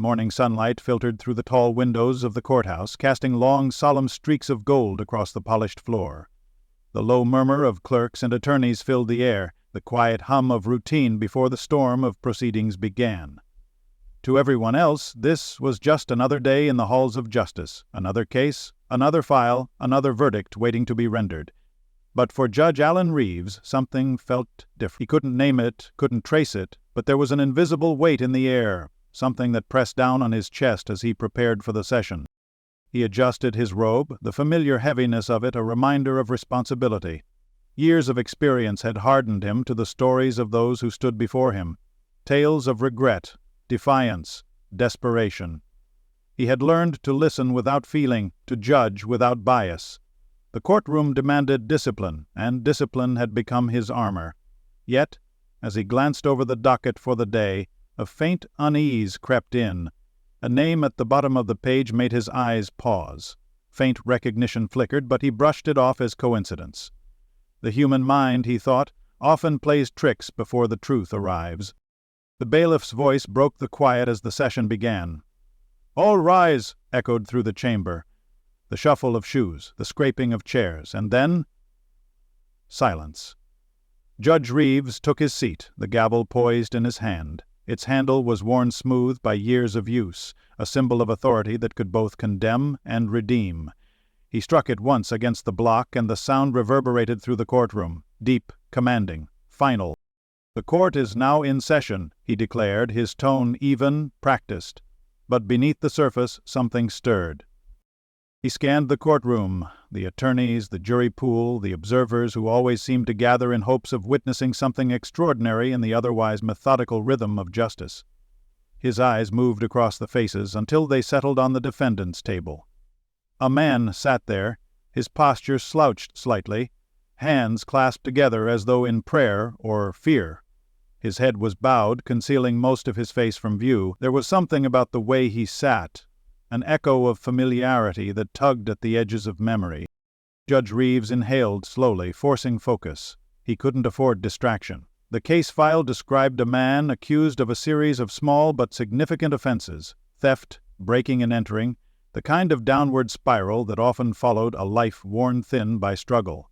morning sunlight filtered through the tall windows of the courthouse, casting long, solemn streaks of gold across the polished floor. The low murmur of clerks and attorneys filled the air, the quiet hum of routine before the storm of proceedings began. To everyone else, this was just another day in the halls of justice, another case, another file, another verdict waiting to be rendered. But for Judge Alan Reeves, something felt different. He couldn't name it, couldn't trace it, but there was an invisible weight in the air, something that pressed down on his chest as he prepared for the session. He adjusted his robe, the familiar heaviness of it a reminder of responsibility. Years of experience had hardened him to the stories of those who stood before him, tales of regret, defiance, desperation. He had learned to listen without feeling, to judge without bias. The courtroom demanded discipline, and discipline had become his armor. Yet, as he glanced over the docket for the day, a faint unease crept in. A name at the bottom of the page made his eyes pause. Faint recognition flickered, but he brushed it off as coincidence. The human mind, he thought, often plays tricks before the truth arrives. The bailiff's voice broke the quiet as the session began. "All rise!" echoed through the chamber. The shuffle of shoes, the scraping of chairs, and then silence. Judge Reeves took his seat, the gavel poised in his hand. Its handle was worn smooth by years of use, a symbol of authority that could both condemn and redeem. He struck it once against the block, and the sound reverberated through the courtroom, deep, commanding, final. "The court is now in session," he declared, his tone even, practiced. But beneath the surface, something stirred. He scanned the courtroom, the attorneys, the jury pool, the observers who always seemed to gather in hopes of witnessing something extraordinary in the otherwise methodical rhythm of justice. His eyes moved across the faces until they settled on the defendant's table. A man sat there, his posture slouched slightly, hands clasped together as though in prayer or fear. His head was bowed, concealing most of his face from view. There was something about the way he sat, an echo of familiarity that tugged at the edges of memory. Judge Reeves inhaled slowly, forcing focus. He couldn't afford distraction. The case file described a man accused of a series of small but significant offenses: theft, breaking and entering, the kind of downward spiral that often followed a life worn thin by struggle.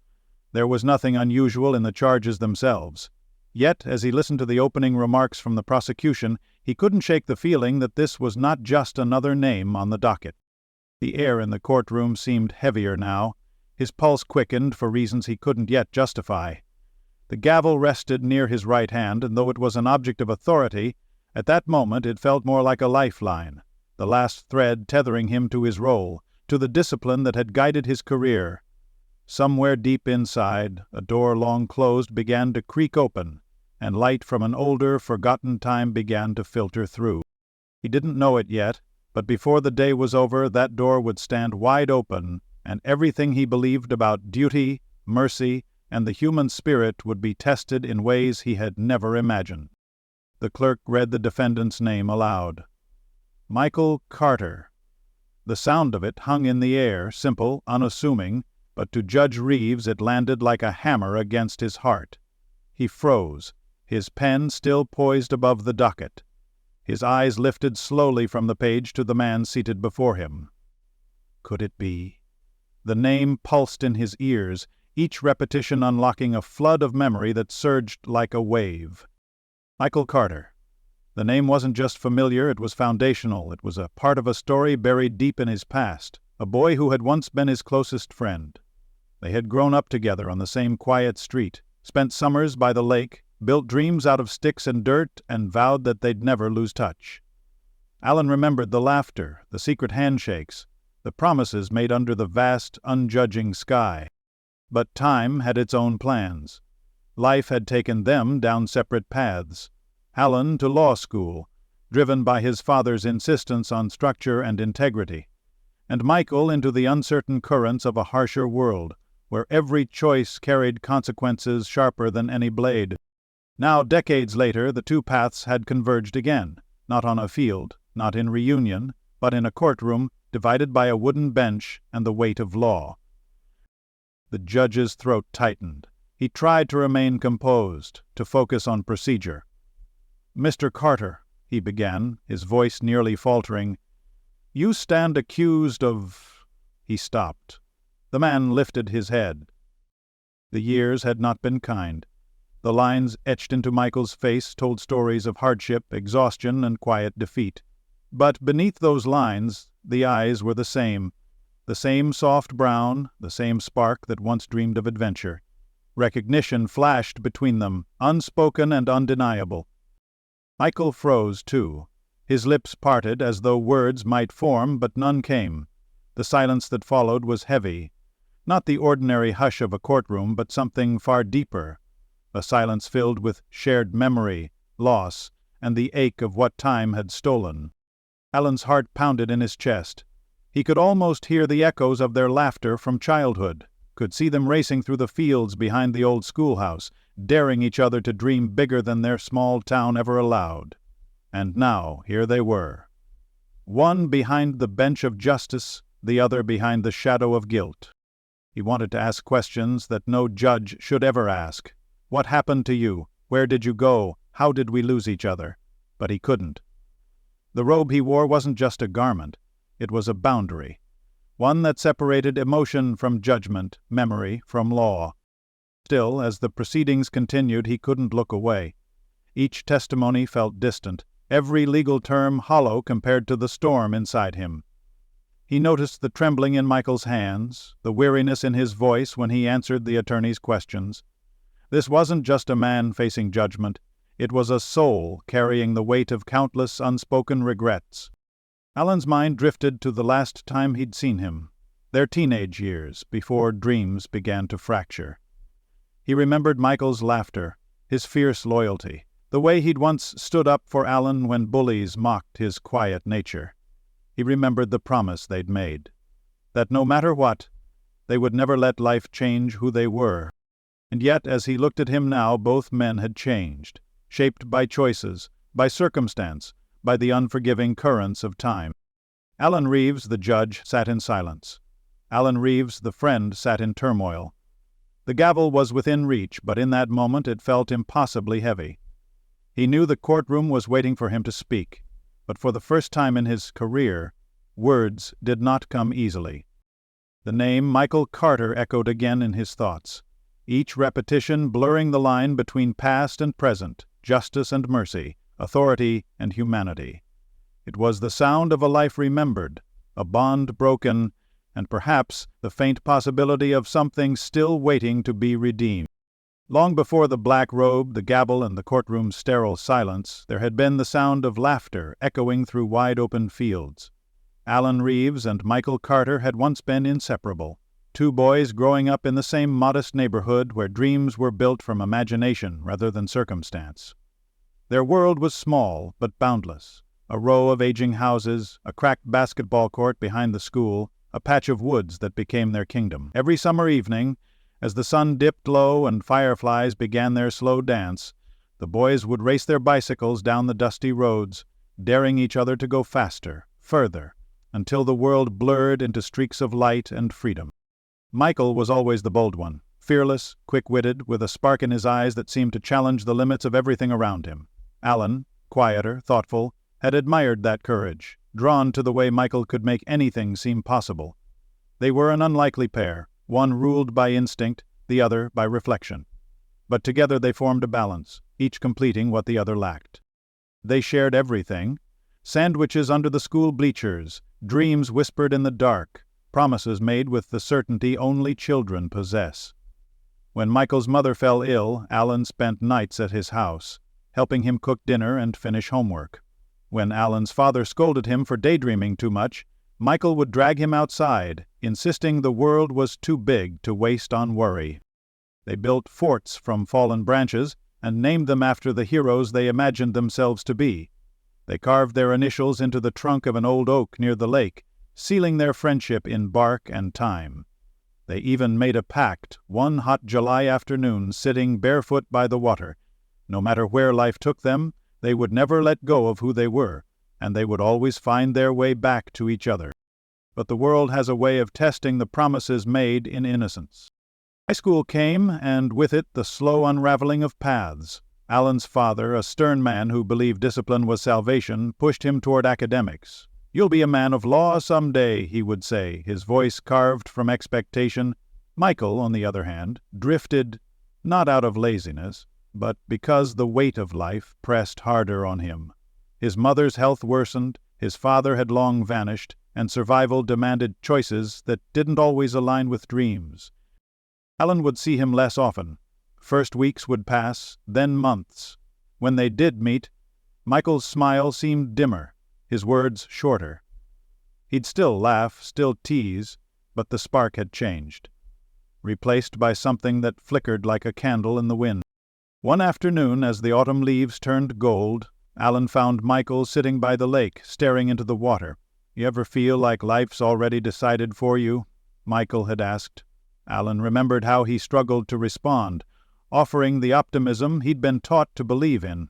There was nothing unusual in the charges themselves. Yet, as he listened to the opening remarks from the prosecution, he couldn't shake the feeling that this was not just another name on the docket. The air in the courtroom seemed heavier now. His pulse quickened for reasons he couldn't yet justify. The gavel rested near his right hand, and though it was an object of authority, at that moment it felt more like a lifeline, the last thread tethering him to his role, to the discipline that had guided his career. Somewhere deep inside, a door long closed began to creak open, and light from an older, forgotten time began to filter through. He didn't know it yet, but before the day was over, that door would stand wide open, and everything he believed about duty, mercy, and the human spirit would be tested in ways he had never imagined. The clerk read the defendant's name aloud. Michael Carter. The sound of it hung in the air, simple, unassuming, but to Judge Reeves it landed like a hammer against his heart. He froze, his pen still poised above the docket. His eyes lifted slowly from the page to the man seated before him. Could it be? The name pulsed in his ears, each repetition unlocking a flood of memory that surged like a wave. Michael Carter. The name wasn't just familiar, it was foundational. It was a part of a story buried deep in his past, a boy who had once been his closest friend. They had grown up together on the same quiet street, spent summers by the lake, built dreams out of sticks and dirt, and vowed that they'd never lose touch. Alan remembered the laughter, the secret handshakes, the promises made under the vast, unjudging sky. But time had its own plans. Life had taken them down separate paths. Alan to law school, driven by his father's insistence on structure and integrity, and Michael into the uncertain currents of a harsher world, where every choice carried consequences sharper than any blade. Now, decades later, the two paths had converged again, not on a field, not in reunion, but in a courtroom divided by a wooden bench and the weight of law. The judge's throat tightened. He tried to remain composed, to focus on procedure. "Mr. Carter," he began, his voice nearly faltering. "You stand accused of—" He stopped. The man lifted his head. The years had not been kind. The lines etched into Michael's face told stories of hardship, exhaustion, and quiet defeat. But beneath those lines, the eyes were the same soft brown, the same spark that once dreamed of adventure. Recognition flashed between them, unspoken and undeniable. Michael froze, too. His lips parted as though words might form, but none came. The silence that followed was heavy. Not the ordinary hush of a courtroom, but something far deeper. A silence filled with shared memory, loss, and the ache of what time had stolen. Alan's heart pounded in his chest. He could almost hear the echoes of their laughter from childhood, could see them racing through the fields behind the old schoolhouse, daring each other to dream bigger than their small town ever allowed. And now, here they were. One behind the bench of justice, the other behind the shadow of guilt. He wanted to ask questions that no judge should ever ask. What happened to you? Where did you go? How did we lose each other? But he couldn't. The robe he wore wasn't just a garment. It was a boundary, one that separated emotion from judgment, memory from law. Still, as the proceedings continued, he couldn't look away. Each testimony felt distant, every legal term hollow compared to the storm inside him. He noticed the trembling in Michael's hands, the weariness in his voice when he answered the attorney's questions. This wasn't just a man facing judgment. It was a soul carrying the weight of countless unspoken regrets. Alan's mind drifted to the last time he'd seen him, their teenage years, before dreams began to fracture. He remembered Michael's laughter, his fierce loyalty, the way he'd once stood up for Alan when bullies mocked his quiet nature. He remembered the promise they'd made, that no matter what, they would never let life change who they were. And yet, as he looked at him now, both men had changed, shaped by choices, by circumstance, by the unforgiving currents of time. Alan Reeves, the judge, sat in silence. Alan Reeves, the friend, sat in turmoil. The gavel was within reach, but in that moment it felt impossibly heavy. He knew the courtroom was waiting for him to speak, but for the first time in his career, words did not come easily. The name Michael Carter echoed again in his thoughts, each repetition blurring the line between past and present, justice and mercy, authority and humanity. It was the sound of a life remembered, a bond broken, and perhaps the faint possibility of something still waiting to be redeemed. Long before the black robe, the gavel, and the courtroom's sterile silence, there had been the sound of laughter echoing through wide-open fields. Alan Reeves and Michael Carter had once been inseparable, two boys growing up in the same modest neighborhood where dreams were built from imagination rather than circumstance. Their world was small but boundless, a row of aging houses, a cracked basketball court behind the school, a patch of woods that became their kingdom. Every summer evening, as the sun dipped low and fireflies began their slow dance, the boys would race their bicycles down the dusty roads, daring each other to go faster, further, until the world blurred into streaks of light and freedom. Michael was always the bold one, fearless, quick-witted, with a spark in his eyes that seemed to challenge the limits of everything around him. Alan, quieter, thoughtful, had admired that courage, drawn to the way Michael could make anything seem possible. They were an unlikely pair, one ruled by instinct, the other by reflection. But together they formed a balance, each completing what the other lacked. They shared everything: sandwiches under the school bleachers, dreams whispered in the dark, promises made with the certainty only children possess. When Michael's mother fell ill, Alan spent nights at his house, helping him cook dinner and finish homework. When Alan's father scolded him for daydreaming too much, Michael would drag him outside, insisting the world was too big to waste on worry. They built forts from fallen branches and named them after the heroes they imagined themselves to be. They carved their initials into the trunk of an old oak near the lake, sealing their friendship in bark and time. They even made a pact one hot July afternoon, sitting barefoot by the water. No matter where life took them, they would never let go of who they were, and they would always find their way back to each other. But the world has a way of testing the promises made in innocence. High school came, and with it the slow unraveling of paths. Alan's father, a stern man who believed discipline was salvation, pushed him toward academics. "You'll be a man of law someday," he would say, his voice carved from expectation. Michael, on the other hand, drifted, not out of laziness, but because the weight of life pressed harder on him. His mother's health worsened, his father had long vanished, and survival demanded choices that didn't always align with dreams. Alan would see him less often. First weeks would pass, then months. When they did meet, Michael's smile seemed dimmer, his words shorter. He'd still laugh, still tease, but the spark had changed, replaced by something that flickered like a candle in the wind. One afternoon, as the autumn leaves turned gold, Alan found Michael sitting by the lake, staring into the water. "You ever feel like life's already decided for you?" Michael had asked. Alan remembered how he struggled to respond, offering the optimism he'd been taught to believe in.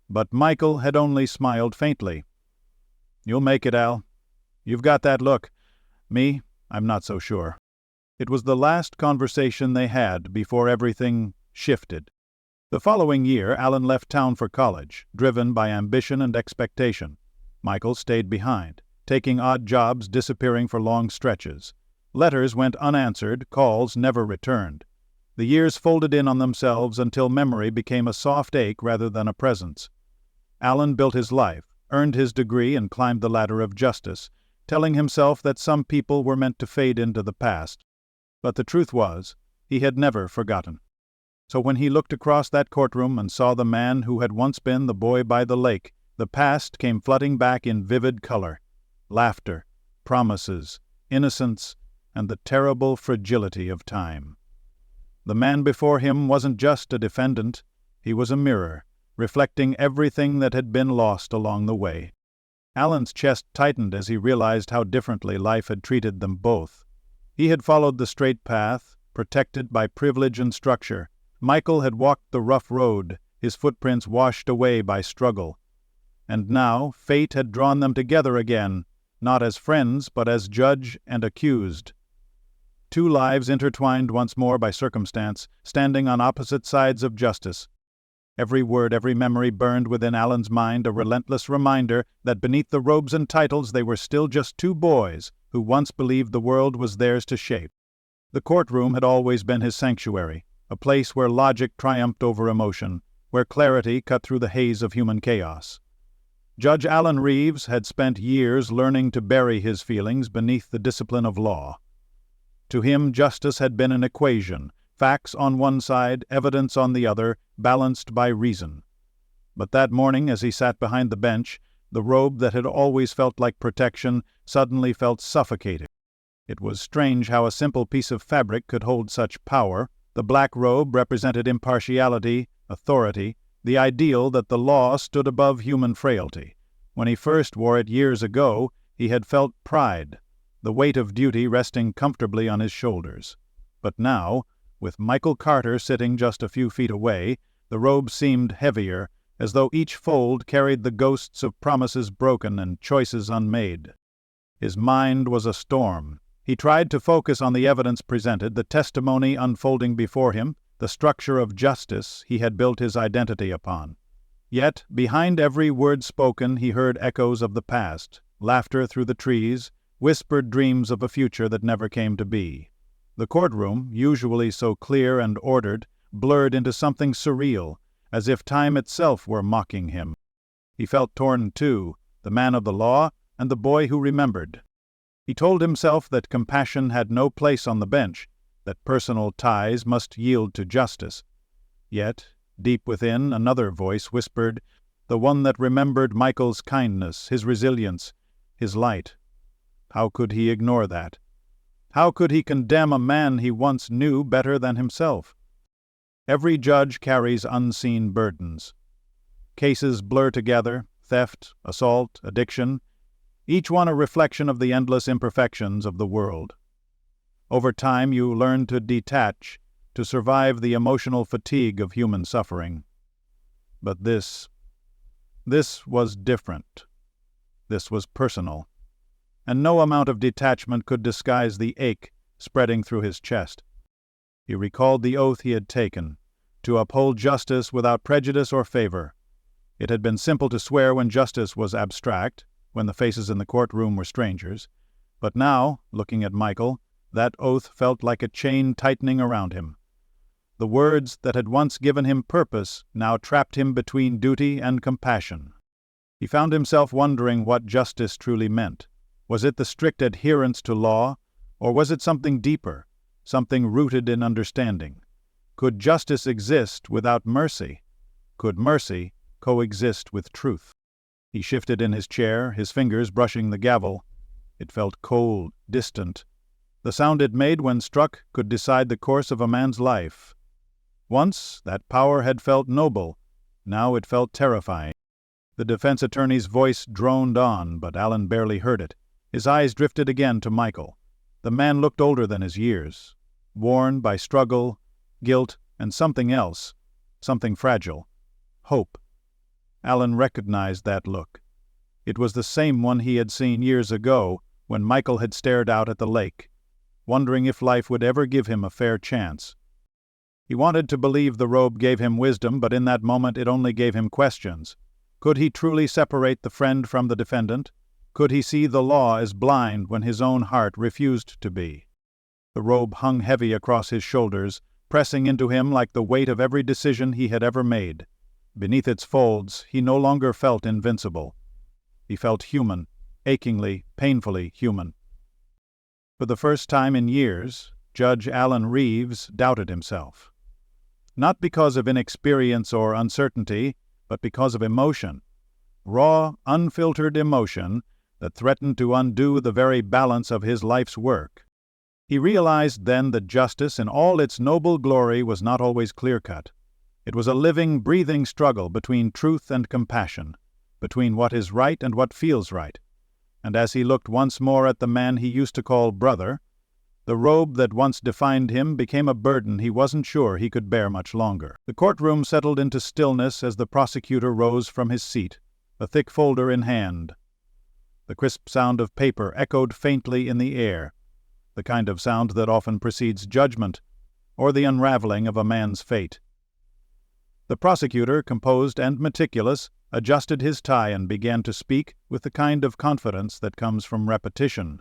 But Michael had only smiled faintly. "You'll make it, Al. You've got that look. Me, I'm not so sure." It was the last conversation they had before everything shifted. The following year, Alan left town for college, driven by ambition and expectation. Michael stayed behind, taking odd jobs, disappearing for long stretches. Letters went unanswered, calls never returned. The years folded in on themselves until memory became a soft ache rather than a presence. Alan built his life, earned his degree, and climbed the ladder of justice, telling himself that some people were meant to fade into the past. But the truth was, he had never forgotten. So when he looked across that courtroom and saw the man who had once been the boy by the lake, the past came flooding back in vivid color. Laughter, promises, innocence, and the terrible fragility of time. The man before him wasn't just a defendant, he was a mirror, reflecting everything that had been lost along the way. Alan's chest tightened as he realized how differently life had treated them both. He had followed the straight path, protected by privilege and structure. Michael had walked the rough road, his footprints washed away by struggle. And now fate had drawn them together again, not as friends, but as judge and accused. Two lives intertwined once more by circumstance, standing on opposite sides of justice. Every word, every memory burned within Alan's mind, a relentless reminder that beneath the robes and titles they were still just two boys who once believed the world was theirs to shape. The courtroom had always been his sanctuary, a place where logic triumphed over emotion, where clarity cut through the haze of human chaos. Judge Alan Reeves had spent years learning to bury his feelings beneath the discipline of law. To him, justice had been an equation, facts on one side, evidence on the other, balanced by reason. But that morning, as he sat behind the bench, the robe that had always felt like protection suddenly felt suffocating. It was strange how a simple piece of fabric could hold such power. The black robe represented impartiality, authority, the ideal that the law stood above human frailty. When he first wore it years ago, he had felt pride, the weight of duty resting comfortably on his shoulders. But now, with Michael Carter sitting just a few feet away, the robe seemed heavier, as though each fold carried the ghosts of promises broken and choices unmade. His mind was a storm. He tried to focus on the evidence presented, the testimony unfolding before him, the structure of justice he had built his identity upon. Yet, behind every word spoken, he heard echoes of the past, laughter through the trees, whispered dreams of a future that never came to be. The courtroom, usually so clear and ordered, blurred into something surreal, as if time itself were mocking him. He felt torn too, the man of the law and the boy who remembered. He told himself that compassion had no place on the bench, that personal ties must yield to justice. Yet, deep within, another voice whispered, the one that remembered Michael's kindness, his resilience, his light. How could he ignore that? How could he condemn a man he once knew better than himself? Every judge carries unseen burdens. Cases blur together, theft, assault, addiction, each one a reflection of the endless imperfections of the world. Over time you learn to detach, to survive the emotional fatigue of human suffering. But this was different. This was personal. And no amount of detachment could disguise the ache spreading through his chest. He recalled the oath he had taken, to uphold justice without prejudice or favor. It had been simple to swear when justice was abstract, when the faces in the courtroom were strangers. But now, looking at Michael, that oath felt like a chain tightening around him. The words that had once given him purpose now trapped him between duty and compassion. He found himself wondering what justice truly meant. Was it the strict adherence to law, or was it something deeper, something rooted in understanding? Could justice exist without mercy? Could mercy coexist with truth? He shifted in his chair, his fingers brushing the gavel. It felt cold, distant. The sound it made when struck could decide the course of a man's life. Once that power had felt noble, now it felt terrifying. The defense attorney's voice droned on, but Alan barely heard it. His eyes drifted again to Michael. The man looked older than his years, worn by struggle, guilt, and something else, something fragile. Hope. Alan recognized that look. It was the same one he had seen years ago when Michael had stared out at the lake, wondering if life would ever give him a fair chance. He wanted to believe the robe gave him wisdom, but in that moment it only gave him questions. Could he truly separate the friend from the defendant? Could he see the law as blind when his own heart refused to be? The robe hung heavy across his shoulders, pressing into him like the weight of every decision he had ever made. Beneath its folds, he no longer felt invincible. He felt human, achingly, painfully human. For the first time in years, Judge Alan Reeves doubted himself. Not because of inexperience or uncertainty, but because of emotion. Raw, unfiltered emotion that threatened to undo the very balance of his life's work. He realized then that justice in all its noble glory was not always clear-cut. It was a living, breathing struggle between truth and compassion, between what is right and what feels right. And as he looked once more at the man he used to call brother, the robe that once defined him became a burden he wasn't sure he could bear much longer. The courtroom settled into stillness as the prosecutor rose from his seat, a thick folder in hand. The crisp sound of paper echoed faintly in the air, the kind of sound that often precedes judgment, or the unraveling of a man's fate. The prosecutor, composed and meticulous, adjusted his tie and began to speak with the kind of confidence that comes from repetition.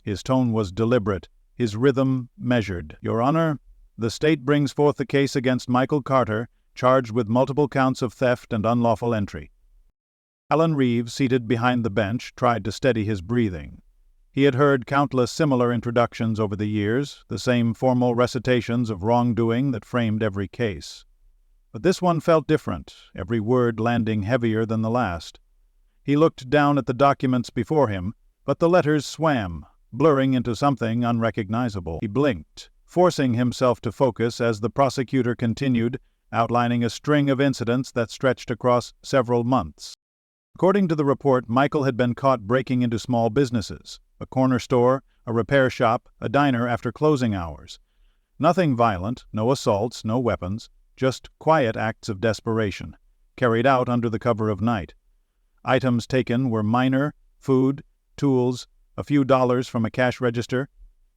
His tone was deliberate, his rhythm measured. Your Honor, the state brings forth the case against Michael Carter, charged with multiple counts of theft and unlawful entry. Alan Reeves, seated behind the bench, tried to steady his breathing. He had heard countless similar introductions over the years, the same formal recitations of wrongdoing that framed every case. But this one felt different, every word landing heavier than the last. He looked down at the documents before him, but the letters swam, blurring into something unrecognizable. He blinked, forcing himself to focus as the prosecutor continued, outlining a string of incidents that stretched across several months. According to the report, Michael had been caught breaking into small businesses, a corner store, a repair shop, a diner after closing hours. Nothing violent, no assaults, no weapons, just quiet acts of desperation, carried out under the cover of night. Items taken were minor, food, tools, a few dollars from a cash register.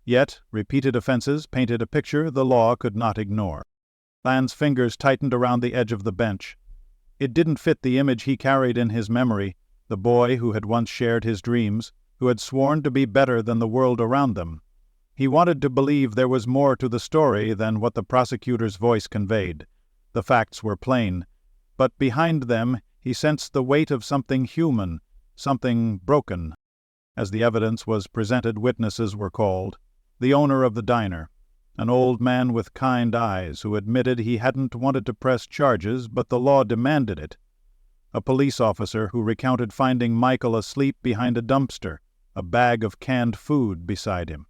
Yet, repeated offenses painted a picture the law could not ignore. Lan's fingers tightened around the edge of the bench. It didn't fit the image he carried in his memory, the boy who had once shared his dreams, who had sworn to be better than the world around them. He wanted to believe there was more to the story than what the prosecutor's voice conveyed. The facts were plain, but behind them he sensed the weight of something human, something broken. As the evidence was presented, witnesses were called. The owner of the diner, an old man with kind eyes who admitted he hadn't wanted to press charges, but the law demanded it. A police officer who recounted finding Michael asleep behind a dumpster, a bag of canned food beside him.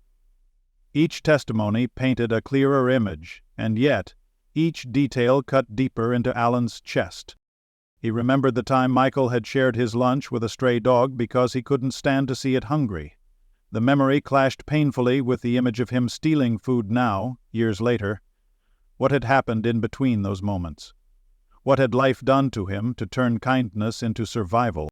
Each testimony painted a clearer image, and yet each detail cut deeper into Alan's chest. He remembered the time Michael had shared his lunch with a stray dog because he couldn't stand to see it hungry. The memory clashed painfully with the image of him stealing food now, years later. What had happened in between those moments? What had life done to him to turn kindness into survival?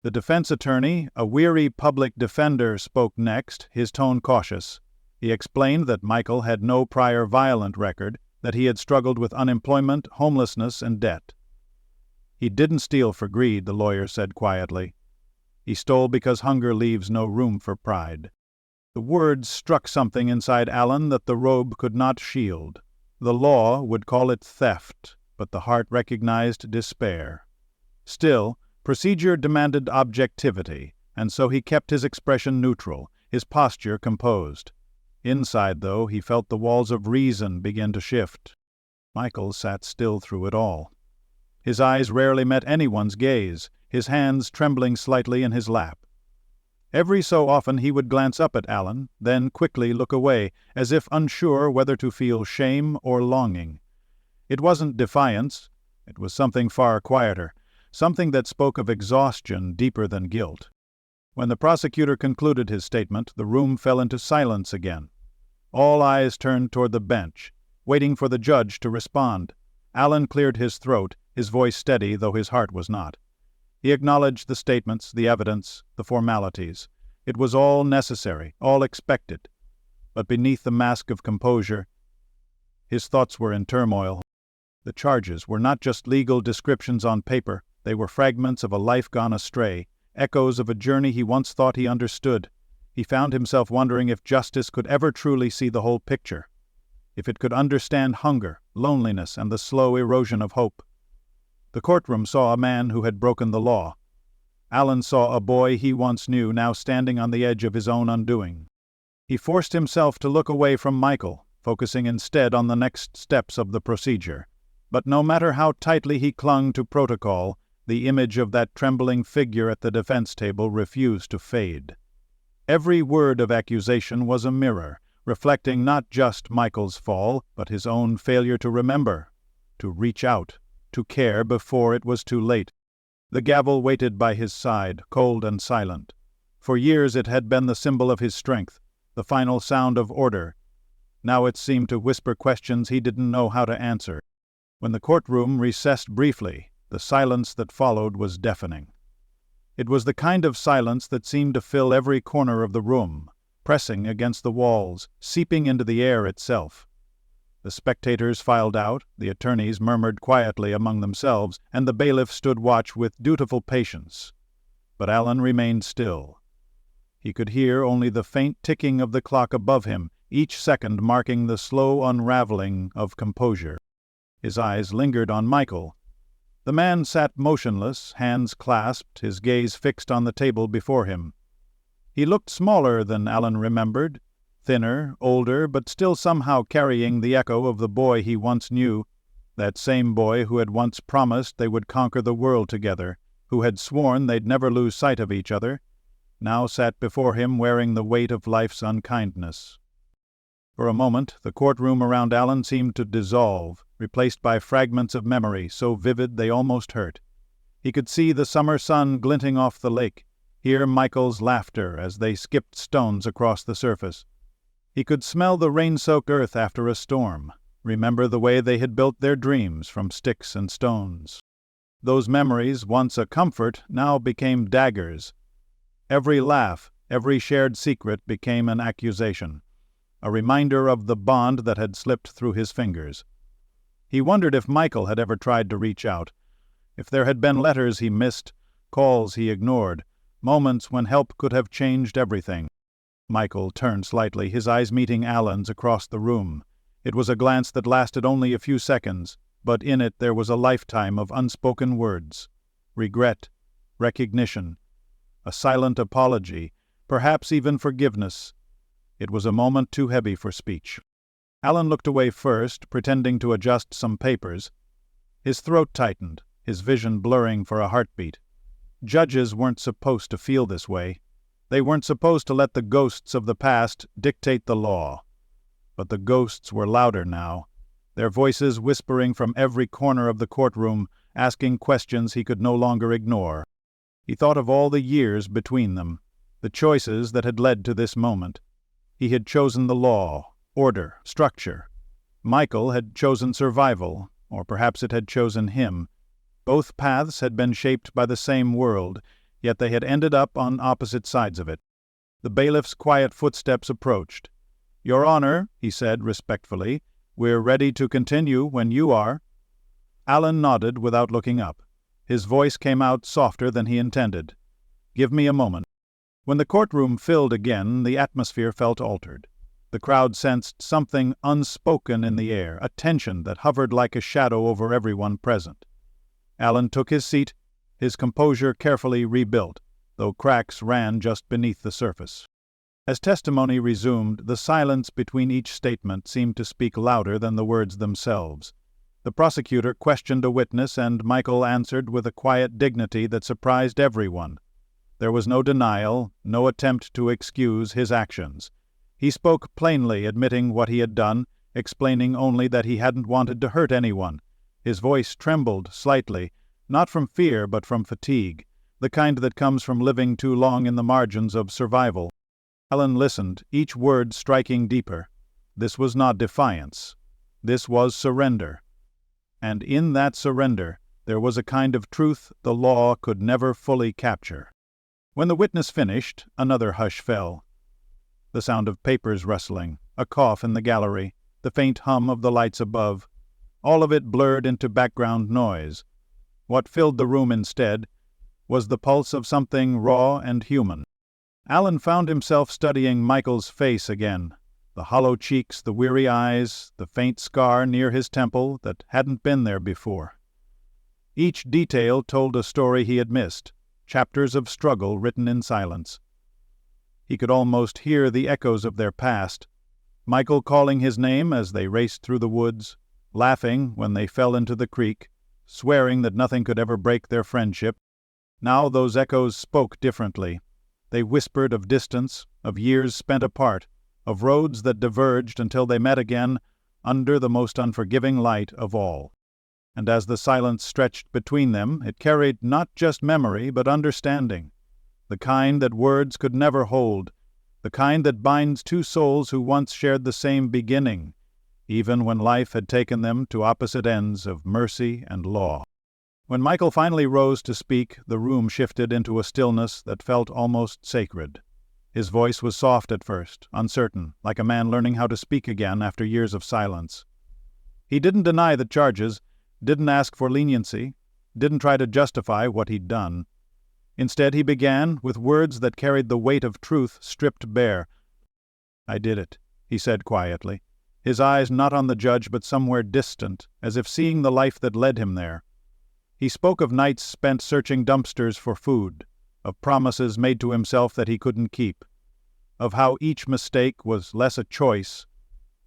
The defense attorney, a weary public defender, spoke next, his tone cautious. He explained that Michael had no prior violent record, that he had struggled with unemployment, homelessness, and debt. He didn't steal for greed, the lawyer said quietly. He stole because hunger leaves no room for pride. The words struck something inside Alan that the robe could not shield. The law would call it theft, but the heart recognized despair. Still, procedure demanded objectivity, and so he kept his expression neutral, his posture composed. Inside, though, he felt the walls of reason begin to shift. Michael sat still through it all. His eyes rarely met anyone's gaze, his hands trembling slightly in his lap. Every so often he would glance up at Alan, then quickly look away, as if unsure whether to feel shame or longing. It wasn't defiance. It was something far quieter, something that spoke of exhaustion deeper than guilt. When the prosecutor concluded his statement, the room fell into silence again. All eyes turned toward the bench, waiting for the judge to respond. Alan cleared his throat, his voice steady though his heart was not. He acknowledged the statements, the evidence, the formalities. It was all necessary, all expected. But beneath the mask of composure, his thoughts were in turmoil. The charges were not just legal descriptions on paper, they were fragments of a life gone astray, echoes of a journey he once thought he understood. He found himself wondering if justice could ever truly see the whole picture, if it could understand hunger, loneliness, and the slow erosion of hope. The courtroom saw a man who had broken the law. Alan saw a boy he once knew now standing on the edge of his own undoing. He forced himself to look away from Michael, focusing instead on the next steps of the procedure. But no matter how tightly he clung to protocol, the image of that trembling figure at the defense table refused to fade. Every word of accusation was a mirror, reflecting not just Michael's fall, but his own failure to remember, to reach out, to care before it was too late. The gavel waited by his side, cold and silent. For years it had been the symbol of his strength, the final sound of order. Now it seemed to whisper questions he didn't know how to answer. When the courtroom recessed briefly, the silence that followed was deafening. It was the kind of silence that seemed to fill every corner of the room, pressing against the walls, seeping into the air itself. The spectators filed out, the attorneys murmured quietly among themselves, and the bailiff stood watch with dutiful patience. But Alan remained still. He could hear only the faint ticking of the clock above him, each second marking the slow unraveling of composure. His eyes lingered on Michael. The man sat motionless, hands clasped, his gaze fixed on the table before him. He looked smaller than Alan remembered, thinner, older, but still somehow carrying the echo of the boy he once knew, that same boy who had once promised they would conquer the world together, who had sworn they'd never lose sight of each other, now sat before him wearing the weight of life's unkindness. For a moment, the courtroom around Alan seemed to dissolve, replaced by fragments of memory so vivid they almost hurt. He could see the summer sun glinting off the lake, hear Michael's laughter as they skipped stones across the surface. He could smell the rain-soaked earth after a storm, remember the way they had built their dreams from sticks and stones. Those memories, once a comfort, now became daggers. Every laugh, every shared secret became an accusation, a reminder of the bond that had slipped through his fingers. He wondered if Michael had ever tried to reach out, if there had been letters he missed, calls he ignored, moments when help could have changed everything. Michael turned slightly, his eyes meeting Alan's across the room. It was a glance that lasted only a few seconds, but in it there was a lifetime of unspoken words. Regret, recognition, a silent apology, perhaps even forgiveness. It was a moment too heavy for speech. Alan looked away first, pretending to adjust some papers. His throat tightened, his vision blurring for a heartbeat. Judges weren't supposed to feel this way. They weren't supposed to let the ghosts of the past dictate the law. But the ghosts were louder now, their voices whispering from every corner of the courtroom, asking questions he could no longer ignore. He thought of all the years between them, the choices that had led to this moment. He had chosen the law, order, structure. Michael had chosen survival, or perhaps it had chosen him. Both paths had been shaped by the same world, yet they had ended up on opposite sides of it. The bailiff's quiet footsteps approached. "Your Honor," he said respectfully, "We're ready to continue when you are." Alan nodded without looking up. His voice came out softer than he intended. "Give me a moment." When the courtroom filled again, the atmosphere felt altered. The crowd sensed something unspoken in the air, a tension that hovered like a shadow over everyone present. Alan took his seat, his composure carefully rebuilt, though cracks ran just beneath the surface. As testimony resumed, the silence between each statement seemed to speak louder than the words themselves. The prosecutor questioned a witness, and Michael answered with a quiet dignity that surprised everyone. There was no denial, no attempt to excuse his actions. He spoke plainly, admitting what he had done, explaining only that he hadn't wanted to hurt anyone. His voice trembled slightly, not from fear but from fatigue, the kind that comes from living too long in the margins of survival. Alan listened, each word striking deeper. This was not defiance. This was surrender. And in that surrender, there was a kind of truth the law could never fully capture. When the witness finished, another hush fell. The sound of papers rustling, a cough in the gallery, the faint hum of the lights above, all of it blurred into background noise. What filled the room instead was the pulse of something raw and human. Alan found himself studying Michael's face again, the hollow cheeks, the weary eyes, the faint scar near his temple that hadn't been there before. Each detail told a story he had missed, chapters of struggle written in silence. He could almost hear the echoes of their past, Michael calling his name as they raced through the woods, laughing when they fell into the creek, swearing that nothing could ever break their friendship. Now those echoes spoke differently. They whispered of distance, of years spent apart, of roads that diverged until they met again under the most unforgiving light of all. And as the silence stretched between them, it carried not just memory but understanding, the kind that words could never hold, the kind that binds two souls who once shared the same beginning, even when life had taken them to opposite ends of mercy and law. When Michael finally rose to speak, the room shifted into a stillness that felt almost sacred. His voice was soft at first, uncertain, like a man learning how to speak again after years of silence. He didn't deny the charges, didn't ask for leniency, didn't try to justify what he'd done. Instead, he began with words that carried the weight of truth stripped bare. "I did it," he said quietly, his eyes not on the judge but somewhere distant, as if seeing the life that led him there. He spoke of nights spent searching dumpsters for food, of promises made to himself that he couldn't keep, of how each mistake was less a choice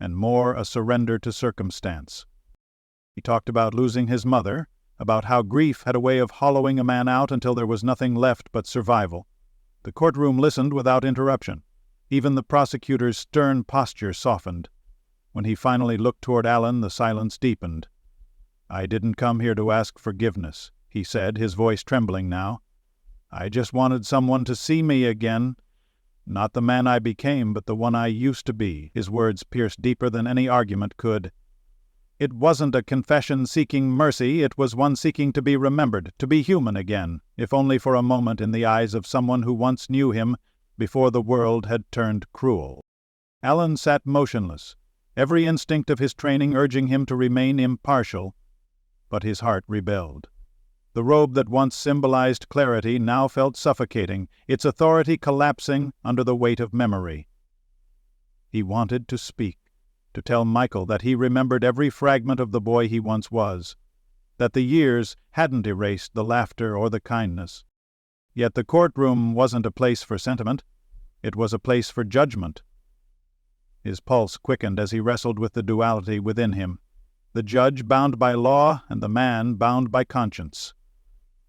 and more a surrender to circumstance. He talked about losing his mother, about how grief had a way of hollowing a man out until there was nothing left but survival. The courtroom listened without interruption. Even the prosecutor's stern posture softened. When he finally looked toward Alan, the silence deepened. "I didn't come here to ask forgiveness," he said, his voice trembling now. "I just wanted someone to see me again. Not the man I became, but the one I used to be." His words pierced deeper than any argument could. It wasn't a confession seeking mercy, it was one seeking to be remembered, to be human again, if only for a moment in the eyes of someone who once knew him before the world had turned cruel. Alan sat motionless, every instinct of his training urging him to remain impartial, but his heart rebelled. The robe that once symbolized clarity now felt suffocating, its authority collapsing under the weight of memory. He wanted to speak, to tell Michael that he remembered every fragment of the boy he once was, that the years hadn't erased the laughter or the kindness. Yet the courtroom wasn't a place for sentiment, it was a place for judgment. His pulse quickened as he wrestled with the duality within him, the judge bound by law and the man bound by conscience.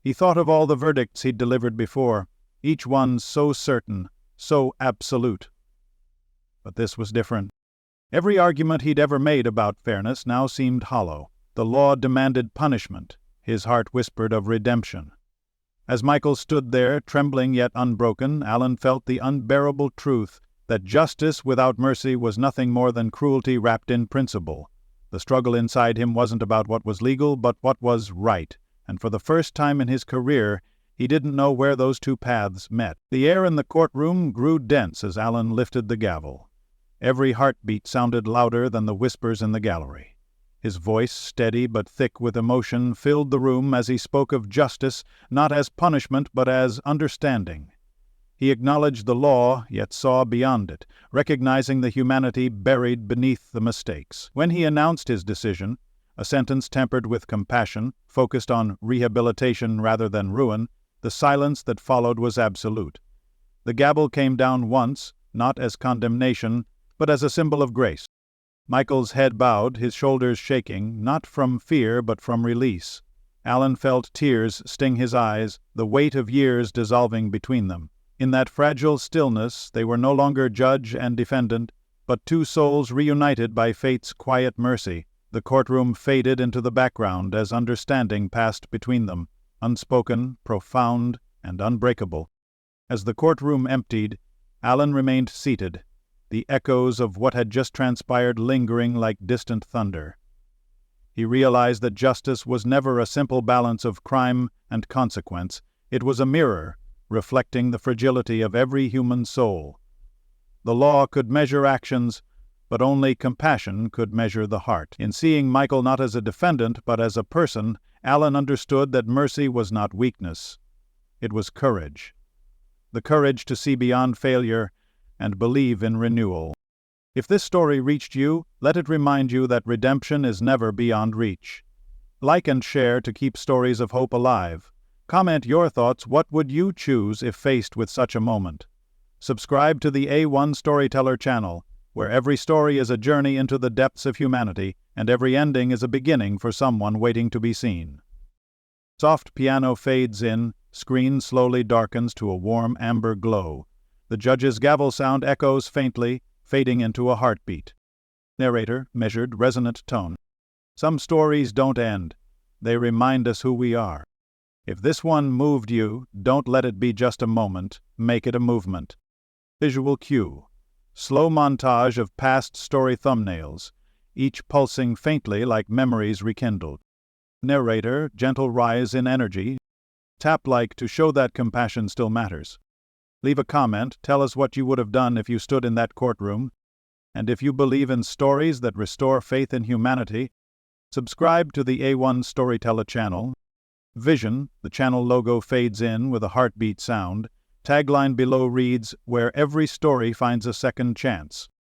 He thought of all the verdicts he'd delivered before, each one so certain, so absolute. But this was different. Every argument he'd ever made about fairness now seemed hollow. The law demanded punishment. His heart whispered of redemption. As Michael stood there, trembling yet unbroken, Alan felt the unbearable truth that justice without mercy was nothing more than cruelty wrapped in principle. The struggle inside him wasn't about what was legal, but what was right, and for the first time in his career, he didn't know where those two paths met. The air in the courtroom grew dense as Alan lifted the gavel. Every heartbeat sounded louder than the whispers in the gallery. His voice, steady but thick with emotion, filled the room as he spoke of justice, not as punishment but as understanding. He acknowledged the law, yet saw beyond it, recognizing the humanity buried beneath the mistakes. When he announced his decision, a sentence tempered with compassion, focused on rehabilitation rather than ruin, the silence that followed was absolute. The gavel came down once, not as condemnation, but as a symbol of grace. Michael's head bowed, his shoulders shaking, not from fear but from release. Alan felt tears sting his eyes, the weight of years dissolving between them. In that fragile stillness, they were no longer judge and defendant, but two souls reunited by fate's quiet mercy. The courtroom faded into the background as understanding passed between them, unspoken, profound, and unbreakable. As the courtroom emptied, Alan remained seated, the echoes of what had just transpired lingering like distant thunder. He realized that justice was never a simple balance of crime and consequence. It was a mirror, reflecting the fragility of every human soul. The law could measure actions, but only compassion could measure the heart. In seeing Michael not as a defendant but as a person, Alan understood that mercy was not weakness. It was courage. The courage to see beyond failure and believe in renewal. If this story reached you, let it remind you that redemption is never beyond reach. Like and share to keep stories of hope alive. Comment your thoughts. What would you choose if faced with such a moment? Subscribe to the A1 Storyteller channel, where every story is a journey into the depths of humanity, and every ending is a beginning for someone waiting to be seen. Soft piano fades in, screen slowly darkens to a warm amber glow. The judge's gavel sound echoes faintly, fading into a heartbeat. Narrator, measured, resonant tone. Some stories don't end. They remind us who we are. If this one moved you, don't let it be just a moment. Make it a movement. Visual cue. Slow montage of past story thumbnails, each pulsing faintly like memories rekindled. Narrator, gentle rise in energy. Tap like to show that compassion still matters. Leave a comment, tell us what you would have done if you stood in that courtroom. And if you believe in stories that restore faith in humanity, subscribe to the A1 Storyteller channel. Vision, the channel logo fades in with a heartbeat sound. Tagline below reads, "Where every story finds a second chance."